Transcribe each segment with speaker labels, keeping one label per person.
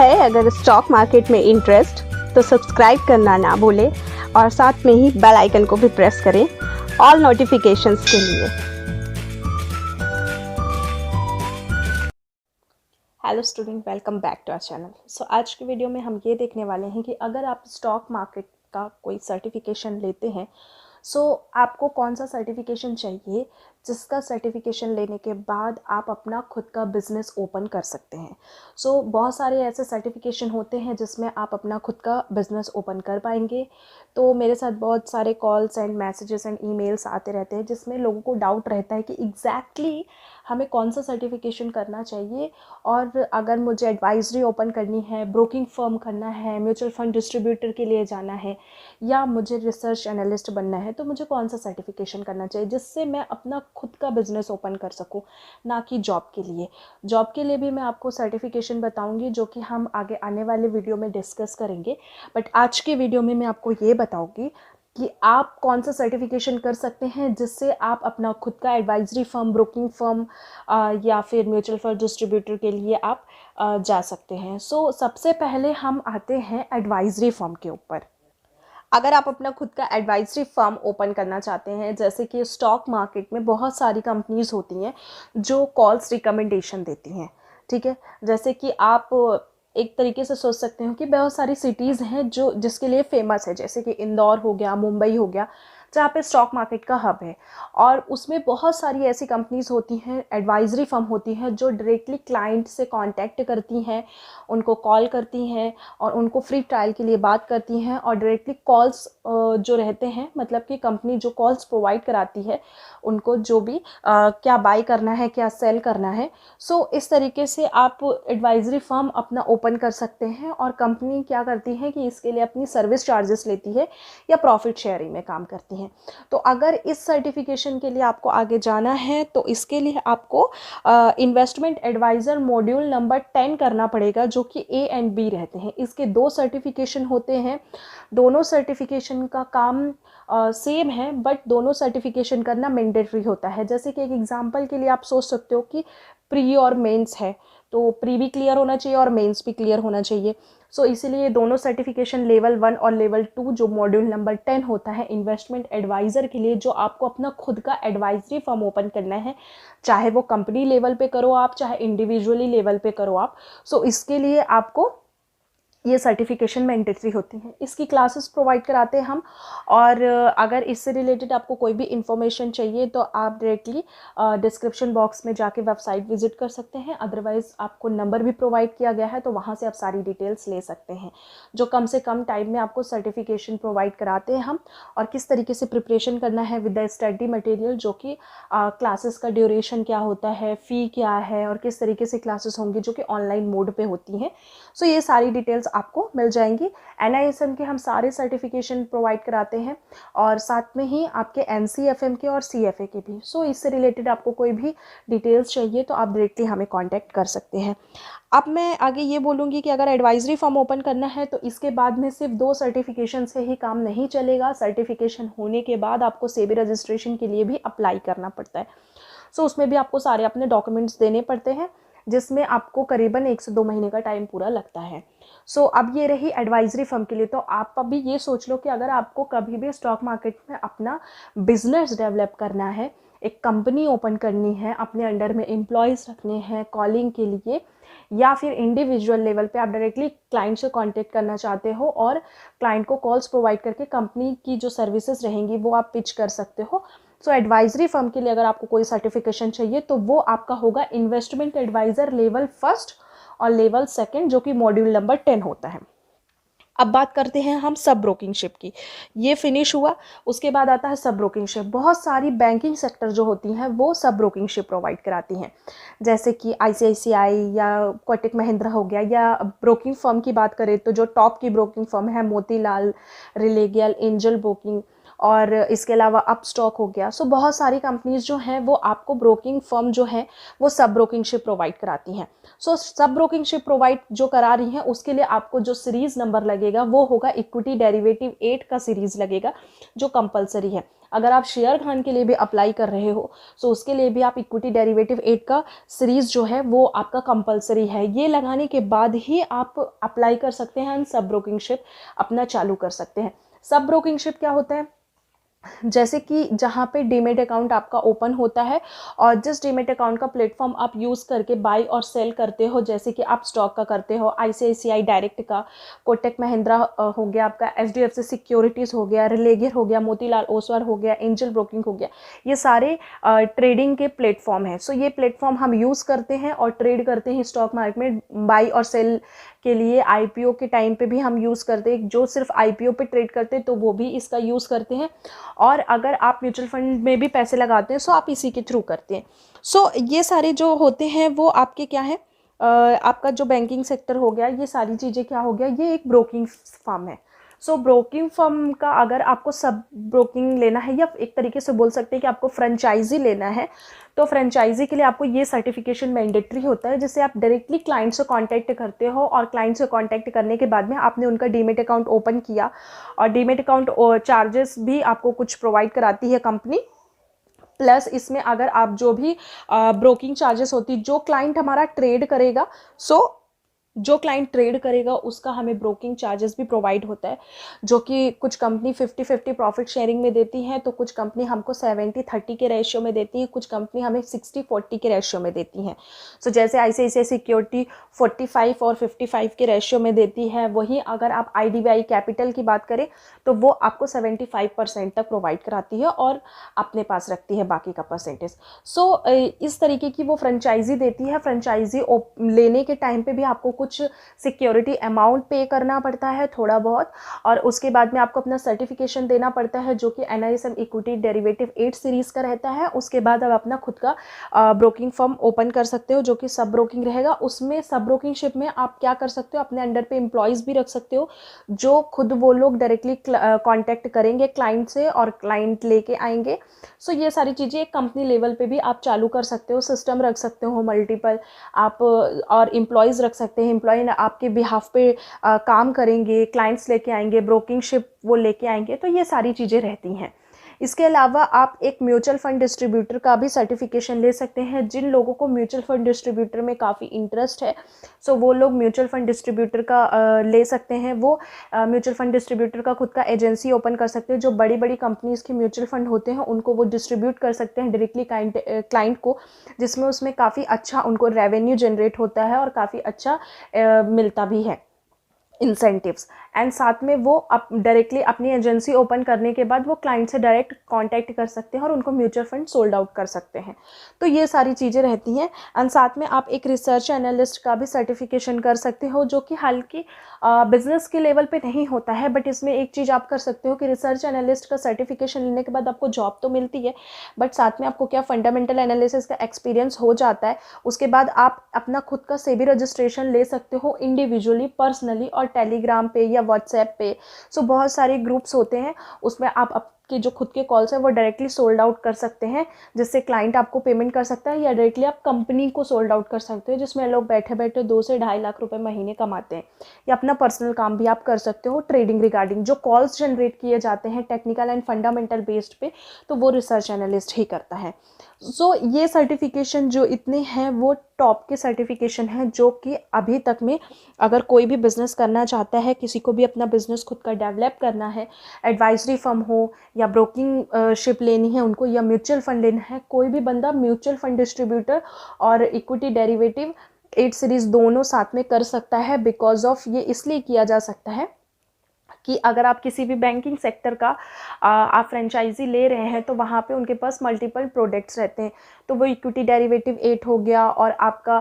Speaker 1: है अगर stock market में इंटरेस्ट तो सब्सक्राइब करना ना भूलें और साथ में ही बेल आइकन को भी प्रेस करें ऑल नोटिफिकेशंस के लिए। Hello student, welcome back to our channel. So आज की वीडियो में हम ये देखने वाले हैं कि अगर आप स्टॉक मार्केट का कोई सर्टिफिकेशन लेते हैं आपको कौन सा सर्टिफिकेशन चाहिए जिसका सर्टिफिकेशन लेने के बाद आप अपना खुद का बिज़नेस ओपन कर सकते हैं। बहुत सारे ऐसे सर्टिफिकेशन होते हैं जिसमें आप अपना खुद का बिज़नेस ओपन कर पाएंगे। तो मेरे साथ बहुत सारे calls and messages and emails आते रहते हैं जिसमें लोगों को डाउट रहता है कि एग्जैक्टली हमें कौन सा सर्टिफिकेशन करना चाहिए, और अगर मुझे एडवाइजरी ओपन करनी है, ब्रोकिंग फर्म करना है, म्यूचुअल फंड डिस्ट्रीब्यूटर के लिए जाना है, या मुझे रिसर्च एनालिस्ट बनना है, तो मुझे कौन सा सर्टिफिकेशन करना चाहिए जिससे मैं अपना खुद का बिज़नेस ओपन कर सकूं, ना कि जॉब के लिए। जॉब के लिए भी मैं आपको सर्टिफिकेशन बताऊंगी जो कि हम आगे आने वाले वीडियो में डिस्कस करेंगे, बट आज के वीडियो में मैं आपको ये बताऊंगी कि आप कौन सा सर्टिफिकेशन कर सकते हैं जिससे आप अपना खुद का एडवाइजरी फर्म, ब्रोकिंग फर्म या फिर म्यूचुअल फंड डिस्ट्रीब्यूटर के लिए आप जा सकते हैं। सबसे पहले हम आते हैं एडवाइजरी फर्म के ऊपर। अगर आप अपना खुद का एडवाइजरी फर्म ओपन करना चाहते हैं, जैसे कि स्टॉक मार्केट में बहुत सारी कंपनीज होती हैं जो कॉल्स रिकमेंडेशन देती हैं, ठीक है। जैसे कि आप एक तरीके से सोच सकते हो कि बहुत सारी सिटीज़ हैं जो जिसके लिए फेमस है, जैसे कि इंदौर हो गया, मुंबई हो गया, जहाँ पे स्टॉक मार्केट का हब है, और उसमें बहुत सारी ऐसी कंपनीज होती हैं, एडवाइजरी फर्म होती हैं जो डायरेक्टली क्लाइंट से कांटेक्ट करती हैं, उनको कॉल करती हैं और उनको फ्री ट्रायल के लिए बात करती हैं, और डायरेक्टली कॉल्स जो रहते हैं, मतलब कि कंपनी जो कॉल्स प्रोवाइड कराती है उनको जो भी क्या बाई करना है, क्या सेल करना है। इस तरीके से आप एडवाइजरी फर्म अपना ओपन कर सकते हैं, और कंपनी क्या करती है कि इसके लिए अपनी सर्विस चार्जेस लेती है या प्रॉफिट शेयरिंग में काम करती है। तो अगर इस सर्टिफिकेशन के लिए आपको आगे जाना है तो इसके लिए आपको इन्वेस्टमेंट एडवाइज़र मॉड्यूल नंबर 10 करना पड़ेगा, जो कि ए एंड बी रहते हैं। इसके 2 सर्टिफिकेशन होते हैं, दोनों सर्टिफिकेशन का काम सेम है, बट दोनों सर्टिफिकेशन करना मैंडेटरी होता है। जैसे कि एक एग्जांपल के लिए आप सोच सकते हो कि प्री और मेंस है, तो प्री भी क्लियर होना चाहिए और मेंस भी क्लियर होना चाहिए। इसीलिए दोनों सर्टिफिकेशन लेवल 1 और लेवल 2 जो मॉड्यूल नंबर 10 होता है इन्वेस्टमेंट एडवाइज़र के लिए, जो आपको अपना खुद का एडवाइजरी फर्म ओपन करना है, चाहे वो कंपनी लेवल पे करो आप, चाहे इंडिविजुअली लेवल पे करो आप, इसके लिए आपको ये सर्टिफिकेशन मैंडेटरी होती हैं। इसकी क्लासेस प्रोवाइड कराते हैं हम, और अगर इससे रिलेटेड आपको कोई भी इन्फॉर्मेशन चाहिए तो आप डायरेक्टली डिस्क्रिप्शन बॉक्स में जाके वेबसाइट विजिट कर सकते हैं, अदरवाइज़ आपको नंबर भी प्रोवाइड किया गया है, तो वहाँ से आप सारी डिटेल्स ले सकते हैं, जो कम से कम टाइम में आपको सर्टिफिकेशन प्रोवाइड कराते हैं हम। और किस तरीके से प्रिपरेशन करना है विद द स्टडी मटेरियल, जो कि क्लासेस का ड्यूरेशन क्या होता है, फ़ी क्या है, और किस तरीके से क्लासेस होंगी जो कि ऑनलाइन मोड पे होती हैं। ये सारी डिटेल्स आपको मिल जाएंगी। NISM के हम सारे सर्टिफिकेशन प्रोवाइड कराते हैं, और साथ में ही आपके NCFM के और CFA के भी। इससे रिलेटेड आपको कोई भी डिटेल्स चाहिए तो आप डायरेक्टली हमें कांटेक्ट कर सकते हैं। अब मैं आगे ये बोलूँगी कि अगर एडवाइजरी फर्म ओपन करना है तो इसके बाद में सिर्फ 2 सर्टिफिकेशन से ही काम नहीं चलेगा। सर्टिफिकेशन होने के बाद आपको सेबी रजिस्ट्रेशन के लिए भी अप्लाई करना पड़ता है। उसमें भी आपको सारे अपने डॉक्यूमेंट्स देने पड़ते हैं, जिसमें आपको करीबन 1 से 2 महीने का टाइम पूरा लगता है। अब ये रही एडवाइजरी फर्म के लिए। तो आप अभी ये सोच लो कि अगर आपको कभी भी स्टॉक मार्केट में अपना बिजनेस डेवलप करना है, एक कंपनी ओपन करनी है, अपने अंडर में एम्प्लॉयज़ रखने हैं कॉलिंग के लिए, या फिर इंडिविजुअल लेवल पे आप डायरेक्टली क्लाइंट से कांटेक्ट करना चाहते हो और क्लाइंट को कॉल्स प्रोवाइड करके कंपनी की जो सर्विसेज रहेंगी वो आप पिच कर सकते हो। एडवाइजरी फर्म के लिए अगर आपको कोई सर्टिफिकेशन चाहिए तो वो आपका होगा इन्वेस्टमेंट एडवाइज़र लेवल 1 और लेवल 2, जो कि मॉड्यूल नंबर 10 होता है। अब बात करते हैं हम सब ब्रोकिंगशिप की। ये फिनिश हुआ, उसके बाद आता है सब ब्रोकिंगशिप। बहुत सारी बैंकिंग सेक्टर जो होती हैं वो सब ब्रोकिंगशिप प्रोवाइड कराती हैं, जैसे कि ICICI या कोटक महिंद्रा हो गया, या ब्रोकिंग फर्म की बात करें तो जो टॉप की ब्रोकिंग फर्म है मोतीलाल, रिलेगियल, एंजल ब्रोकिंग, और इसके अलावा अपस्टॉक हो गया। सो बहुत सारी कंपनीज जो हैं वो आपको ब्रोकिंग फर्म जो है वो सब ब्रोकिंगशिप प्रोवाइड कराती हैं। सो सब ब्रोकिंगशिप प्रोवाइड जो करा रही हैं उसके लिए आपको जो सीरीज़ नंबर लगेगा वो होगा इक्विटी डेरिवेटिव 8 का सीरीज़ लगेगा, जो कंपलसरी है। अगर आप शेयर खान के लिए भी अप्लाई कर रहे हो तो उसके लिए भी आप इक्विटी डेरिवेटिव 8 का सीरीज़ जो है वो आपका कंपलसरी है। ये लगाने के बाद ही आप अप्लाई कर सकते हैं, सब ब्रोकिंगशिप अपना चालू कर सकते हैं। सब ब्रोकिंगशिप क्या होता है? जैसे कि जहाँ पे डीमेट अकाउंट आपका ओपन होता है और जिस डीमेट अकाउंट का प्लेटफॉर्म आप यूज़ करके बाई और सेल करते हो, जैसे कि आप स्टॉक का करते हो, आईसीआईसीआई डायरेक्ट का, कोटक महिंद्रा हो गया, आपका एचडीएफसी सिक्योरिटीज़ हो गया, रिलेगर हो गया, मोतीलाल ओसवाल हो गया, एंजल ब्रोकिंग हो गया, ये सारे ट्रेडिंग के प्लेटफॉर्म हैं। सो ये प्लेटफॉर्म हम यूज़ करते हैं और ट्रेड करते हैं स्टॉक मार्केट में। बाई और सेल के लिए आईपीओ के टाइम पे भी हम यूज़ करते हैं, जो सिर्फ आईपीओ पे ट्रेड करते हैं तो वो भी इसका यूज़ करते हैं, और अगर आप म्यूचुअल फंड में भी पैसे लगाते हैं सो आप इसी के थ्रू करते हैं। सो ये सारे जो होते हैं वो आपके क्या है, आपका जो बैंकिंग सेक्टर हो गया, ये सारी चीज़ें क्या हो गया, ये एक ब्रोकिंग फर्म है। सो ब्रोकिंग फर्म का अगर आपको सब ब्रोकिंग लेना है, या एक तरीके से बोल सकते हैं कि आपको फ्रेंचाइजी लेना है, तो फ्रेंचाइजी के लिए आपको ये सर्टिफिकेशन मैंडेटरी होता है, जिससे आप डायरेक्टली क्लाइंट से कांटेक्ट करते हो, और क्लाइंट से कांटेक्ट करने के बाद में आपने उनका डीमेट अकाउंट ओपन किया, और डीमेट अकाउंट चार्जेस भी आपको कुछ प्रोवाइड कराती है कंपनी। प्लस इसमें अगर आप जो भी ब्रोकिंग चार्जेस होती, जो क्लाइंट हमारा ट्रेड करेगा, जो क्लाइंट ट्रेड करेगा उसका हमें ब्रोकिंग चार्जेस भी प्रोवाइड होता है, जो कि कुछ कंपनी 50-50 प्रॉफिट शेयरिंग में देती हैं, तो कुछ कंपनी हमको 70-30 के रेशियो में देती है, कुछ कंपनी हमें 60-40 के रेशियो में देती हैं। सो जैसे आईसीआईसीआई सिक्योरिटी 45 और 55 के रेशियो में देती है, वहीं अगर आप आईडीबीआई कैपिटल की बात करें तो वो आपको 75% तक प्रोवाइड कराती है और अपने पास रखती है बाकी का परसेंटेज। सो इस तरीके की वो फ्रेंचाइजी देती है। फ्रेंचाइजी लेने के टाइम पे भी आपको कुछ सिक्योरिटी अमाउंट पे करना पड़ता है थोड़ा बहुत, और उसके बाद में आपको अपना सर्टिफिकेशन देना पड़ता है, जो कि एनआईएसएम इक्विटी डेरिवेटिव 8 सीरीज़ का रहता है। उसके बाद आप अपना खुद का ब्रोकिंग फर्म ओपन कर सकते हो, जो कि सब ब्रोकिंग रहेगा। उसमें सब ब्रोकिंगशिप में आप क्या कर सकते हो, अपने अंडर पे एम्प्लॉयज़ भी रख सकते हो, जो खुद वो लोग डायरेक्टली कॉन्टैक्ट करेंगे क्लाइंट से और क्लाइंट लेके आएंगे। सो ये सारी चीज़ें एक कंपनी लेवल पे भी आप चालू कर सकते हो, सिस्टम रख सकते हो मल्टीपल आप, और एम्प्लॉयज़ रख सकते हैं। एम्प्लॉय आपके बिहाफ पे काम करेंगे, क्लाइंट्स लेके आएंगे, ब्रोकिंगशिप वो लेके आएंगे, तो ये सारी चीज़ें रहती हैं। इसके अलावा आप एक म्यूचुअल फंड डिस्ट्रीब्यूटर का भी सर्टिफिकेशन ले सकते हैं। जिन लोगों को म्यूचुअल फंड डिस्ट्रीब्यूटर में काफ़ी इंटरेस्ट है, सो वो लोग म्यूचुअल फंड डिस्ट्रीब्यूटर का ले सकते हैं। वो म्यूचुअल फंड डिस्ट्रीब्यूटर का खुद का एजेंसी ओपन कर सकते हैं। जो बड़ी बड़ी कंपनीज़ के म्यूचुअल फंड होते हैं उनको वो डिस्ट्रीब्यूट कर सकते हैं डायरेक्टली क्लाइंट को, जिसमें उसमें काफ़ी अच्छा उनको रेवेन्यू जनरेट होता है और काफ़ी अच्छा मिलता भी है इंसेंटिव्स। एंड साथ में वो डायरेक्टली अपनी एजेंसी ओपन करने के बाद वो क्लाइंट से डायरेक्ट कांटेक्ट कर सकते हैं और उनको म्यूचुअल फंड सोल्ड आउट कर सकते हैं। तो ये सारी चीज़ें रहती हैं। एंड साथ में आप एक रिसर्च एनालिस्ट का भी सर्टिफिकेशन कर सकते हो, जो कि हालांकि बिजनेस के लेवल पे नहीं होता है, बट इसमें एक चीज़ आप कर सकते हो कि रिसर्च एनालिस्ट का सर्टिफिकेशन लेने के बाद आपको जॉब तो मिलती है, बट साथ में आपको क्या फंडामेंटल एनालिसिस का एक्सपीरियंस हो जाता है। उसके बाद आप अपना खुद का सेबी रजिस्ट्रेशन ले सकते हो इंडिविजुअली, पर्सनली, और टेलीग्राम पे या व्हाट्सएप पे। सो बहुत सारे ग्रुप्स होते हैं, उसमें आप आपके जो खुद के कॉल्स है वो डायरेक्टली सोल्ड आउट कर सकते हैं, जिससे क्लाइंट आपको पेमेंट कर सकता है, या डायरेक्टली आप कंपनी को सोल्ड आउट कर सकते हो, जिसमें लोग बैठे बैठे 2 से 2.5 लाख रुपए महीने कमाते हैं। या अपना पर्सनल काम भी आप कर सकते हो ट्रेडिंग रिगार्डिंग। जो कॉल्स जनरेट किए जाते हैं टेक्निकल एंड फंडामेंटल बेस्ड पे, तो वो रिसर्च एनालिस्ट ही करता है। सो ये सर्टिफिकेशन जो इतने हैं वो टॉप के सर्टिफिकेशन हैं, जो कि अभी तक में अगर कोई भी बिज़नेस करना चाहता है, किसी को भी अपना बिज़नेस खुद का डेवलप करना है, एडवाइजरी फर्म हो या ब्रोकिंग शिप लेनी है उनको, या म्यूचुअल फंड लेना है, कोई भी बंदा म्यूचुअल फंड डिस्ट्रीब्यूटर और इक्विटी डेरिवेटिव 8 सीरीज़ दोनों साथ में कर सकता है। बिकॉज ऑफ ये इसलिए किया जा सकता है कि अगर आप किसी भी बैंकिंग सेक्टर का आप फ्रेंचाइजी ले रहे हैं, तो वहाँ पे उनके पास मल्टीपल प्रोडक्ट्स रहते हैं। तो वो इक्विटी डेरिवेटिव 8 हो गया, और आपका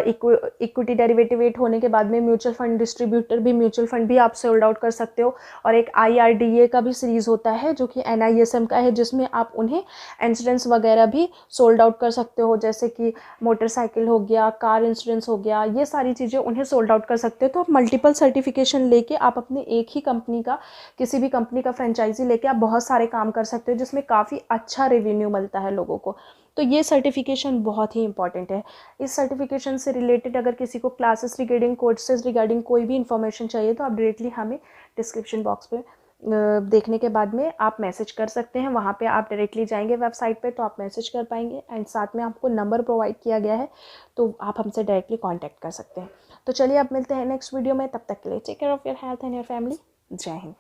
Speaker 1: इक्विटी डेरिवेटिव 8 होने के बाद में म्यूचुअल फंड डिस्ट्रीब्यूटर भी, म्यूचुअल फंड भी आप सोल्ड आउट कर सकते हो। और एक IRDA का भी सीरीज़ होता है, जो कि NISM का है, जिसमें आप उन्हें इंश्योरेंस वगैरह भी सोल्ड आउट कर सकते हो, जैसे कि मोटरसाइकिल हो गया, कार इंश्योरेंस हो गया, ये सारी चीज़ें उन्हें सोल्ड आउट कर सकते हो। तो आप मल्टीपल सर्टिफिकेशन लेके आप अपने एक ही कंपनी का, किसी भी कंपनी का फ्रेंचाइजी लेके आप बहुत सारे काम कर सकते हो, जिसमें काफ़ी अच्छा रेवेन्यू मिलता है लोगों को। तो ये सर्टिफिकेशन बहुत ही इंपॉर्टेंट है। इस सर्टिफिकेशन से रिलेटेड अगर किसी को क्लासेस रिगार्डिंग, कोर्सेज रिगार्डिंग कोई भी इन्फॉर्मेशन चाहिए तो आप डायरेक्टली हमें डिस्क्रिप्शन बॉक्स पे देखने के बाद में आप मैसेज कर सकते हैं। वहाँ पे आप डायरेक्टली जाएंगे वेबसाइट पे तो आप मैसेज कर पाएंगे, एंड साथ में आपको नंबर प्रोवाइड किया गया है तो आप हमसे डायरेक्टली कांटेक्ट कर सकते हैं। तो चलिए अब मिलते हैं नेक्स्ट वीडियो में, तब तक के लिए take care of your health and your family. जय हिंद।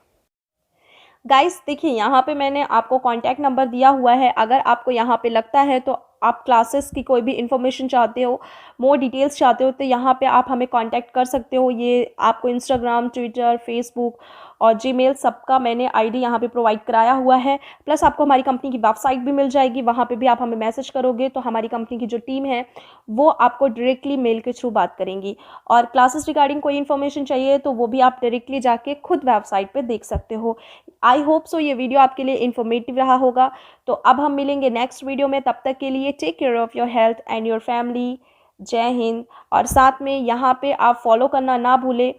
Speaker 1: गाइस देखिए, यहाँ पे मैंने आपको कॉन्टैक्ट नंबर दिया हुआ है। अगर आपको यहाँ पे लगता है तो आप क्लासेस की कोई भी इन्फॉर्मेशन चाहते हो, मोर डिटेल्स चाहते हो, तो यहाँ पे आप हमें कांटेक्ट कर सकते हो। ये आपको इंस्टाग्राम, ट्विटर, फेसबुक और जीमेल सबका मैंने आईडी यहाँ पे प्रोवाइड कराया हुआ है। प्लस आपको हमारी कंपनी की वेबसाइट भी मिल जाएगी, वहाँ पे भी आप हमें मैसेज करोगे तो हमारी कंपनी की जो टीम है वो आपको डायरेक्टली मेल के थ्रू बात करेंगी। और क्लासेस रिगार्डिंग कोई इन्फॉर्मेशन चाहिए तो वो भी आप डायरेक्टली जाके खुद वेबसाइट पर देख सकते हो। आई होप सो ये वीडियो आपके लिए इन्फॉर्मेटिव रहा होगा। तो अब हम मिलेंगे नेक्स्ट वीडियो में, तब तक के लिए take care of your health and your family. जय हिंद। और साथ में यहाँ पे आप फॉलो करना ना भूलें।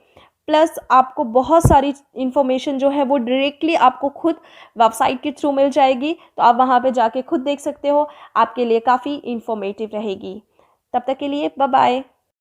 Speaker 1: प्लस आपको बहुत सारी इन्फॉर्मेशन जो है वो डायरेक्टली आपको खुद वेबसाइट के थ्रू मिल जाएगी, तो आप वहाँ पे जाके खुद देख सकते हो। आपके लिए काफ़ी इन्फॉर्मेटिव रहेगी। तब तक के लिए बाय बाय।